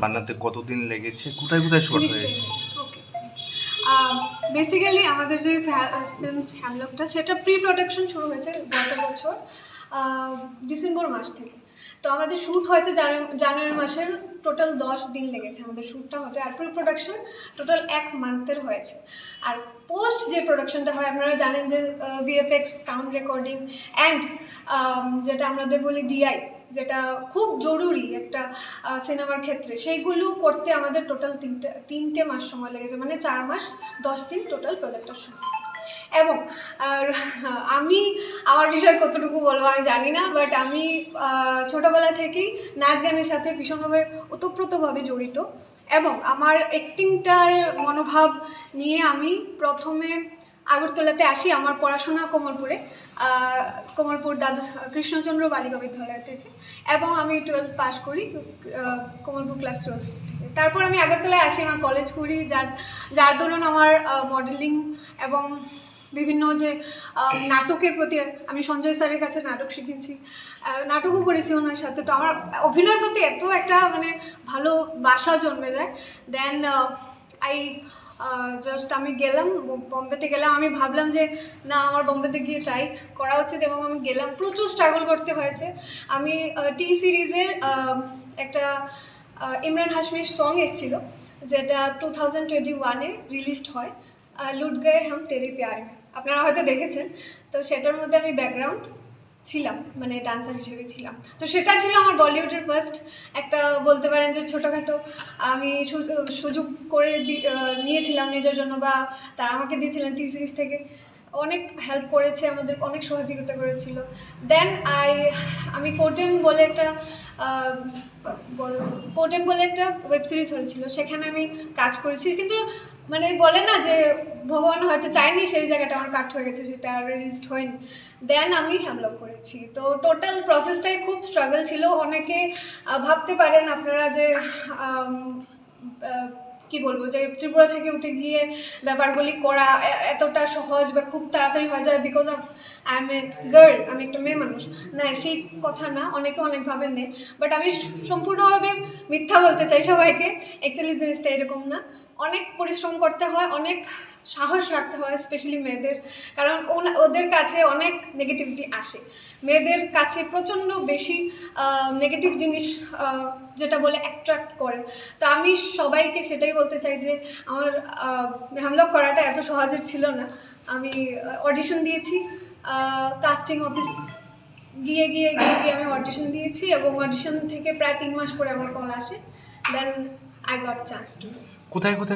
বানাতে কতদিন লেগেছে, কোথায় কোথায় শুট হয়েছে? বেসিক্যালি আমাদের যে ফিল্ম হ্যামলকটা সেটা প্রি প্রোডাকশন শুরু হয়েছে গত বছর ডিসেম্বর মাস থেকে। তো আমাদের শ্যুট হয়েছে জানুয়ারি মাসের টোটাল 10 দিন লেগেছে আমাদের শ্যুটটা হতে, আর প্রি প্রোডাকশন টোটাল 1 মান্থের হয়েছে। আর পোস্ট যে প্রোডাকশনটা হয় আপনারা জানেন যে ভিএফএক্স, সাউন্ড রেকর্ডিং অ্যান্ড যেটা আমাদের বলি ডিআই, যেটা খুব জরুরি একটা সিনেমার ক্ষেত্রে, সেইগুলো করতে আমাদের টোটাল তিনটে মাস সময় লেগেছে, মানে 4 মাস 10 দিন টোটাল প্রজেক্টের সময়। এবং আমি আমার বিষয়ে কতটুকু বলবো আমি জানি না, বাট আমি ছোটোবেলা থেকেই নাচ গানের সাথে ভীষণভাবে ওতপ্রোতভাবে জড়িত, এবং আমার অ্যাক্টিংটার মনোভাব নিয়ে আমি প্রথমে আগরতলাতে আসি। আমার পড়াশোনা কমলপুর দাদা কৃষ্ণচন্দ্র বালিকা বিদ্যালয় থেকে, এবং আমি 12 পাস করি কমলপুর ক্লাস 12 থেকে। তারপর আমি আগরতলায় আসি, আমার কলেজ করি, যার দরুন আমার মডেলিং এবং বিভিন্ন যে নাটকের প্রতি, আমি সঞ্জয় স্যারের কাছে নাটক শিখেছি, নাটকও করেছি ওনার সাথে। তো আমার অভিনয়ের প্রতি এত একটা মানে ভালোবাসা জন্মে যায়। দেন আমি গেলাম বম্বেতে গেলাম। আমি ভাবলাম যে না, আমার বম্বেতে গিয়ে ট্রাই করা উচিত, এবং আমি গেলাম। প্রচুর স্ট্রাগল করতে হয়েছে। আমি টি সিরিজের একটা ইমরান হাশমির সং এসেছিল, যেটা 2021-এ রিলিজড হয়, লুট গয়ে হাম তেরে প্যার মে, আপনারা হয়তো দেখেছেন। তো সেটার মধ্যে আমি ব্যাকগ্রাউন্ড ছিলাম, মানে ডান্সার হিসেবে ছিলাম। তো সেটা ছিল আমার বলিউডের ফার্স্ট একটা, বলতে পারেন যে ছোটোখাটো আমি সুযোগ করে নিয়েছিলাম নিজের জন্য, বা তারা আমাকে দিয়েছিলেন টি সিরিজ থেকে। অনেক হেল্প করেছে, আমাদের অনেক সহযোগিতা করেছিল। দেন আমি কোকথুম বলে একটা ওয়েব সিরিজ হয়েছিল, সেখানে আমি কাজ করেছি। কিন্তু মানে বলে না যে ভগবান হয়তো চায়নি সেই জায়গাটা আমার কাট হয়ে গেছে, সেটা রিলিজড হয়নি। দেন আমি হ্যামলক করেছি। তো টোটাল প্রসেসটাই খুব স্ট্রাগল ছিল। অনেকে ভাবতে পারেন আপনারা যে কি বলবো, যে ত্রিপুরা থেকে উঠে গিয়ে ব্যাপারগুলি করা এতটা সহজ বা খুব তাড়াতাড়ি হয়ে যায় because of I M a girl, আমি একটা মেয়ে মানুষ। না, সেই কথা না, অনেকে অনেকভাবে নেই। বাট আমি সম্পূর্ণভাবে মিথ্যা বলতে চাই সবাইকে, অ্যাকচুয়ালি জিনিসটা এরকম না। অনেক পরিশ্রম করতে হয়, অনেক সাহস রাখতে হয়, স্পেশালি মেয়েদের, কারণ ওদের কাছে অনেক নেগেটিভিটি আসে। মেয়েদের কাছে প্রচণ্ড বেশি নেগেটিভ জিনিস যেটা বলে অ্যাট্রাক্ট করে। তো আমি সবাইকে সেটাই বলতে চাই যে আমার হ্যামলক করাটা এত সহজের ছিল না। আমি অডিশন দিয়েছি, কাস্টিং অফিস গিয়ে আমি অডিশন দিয়েছি, এবং অডিশন থেকে প্রায় 3 মাস পরে আমার কল আসে। Then I got chance to. কোথায় কোথায়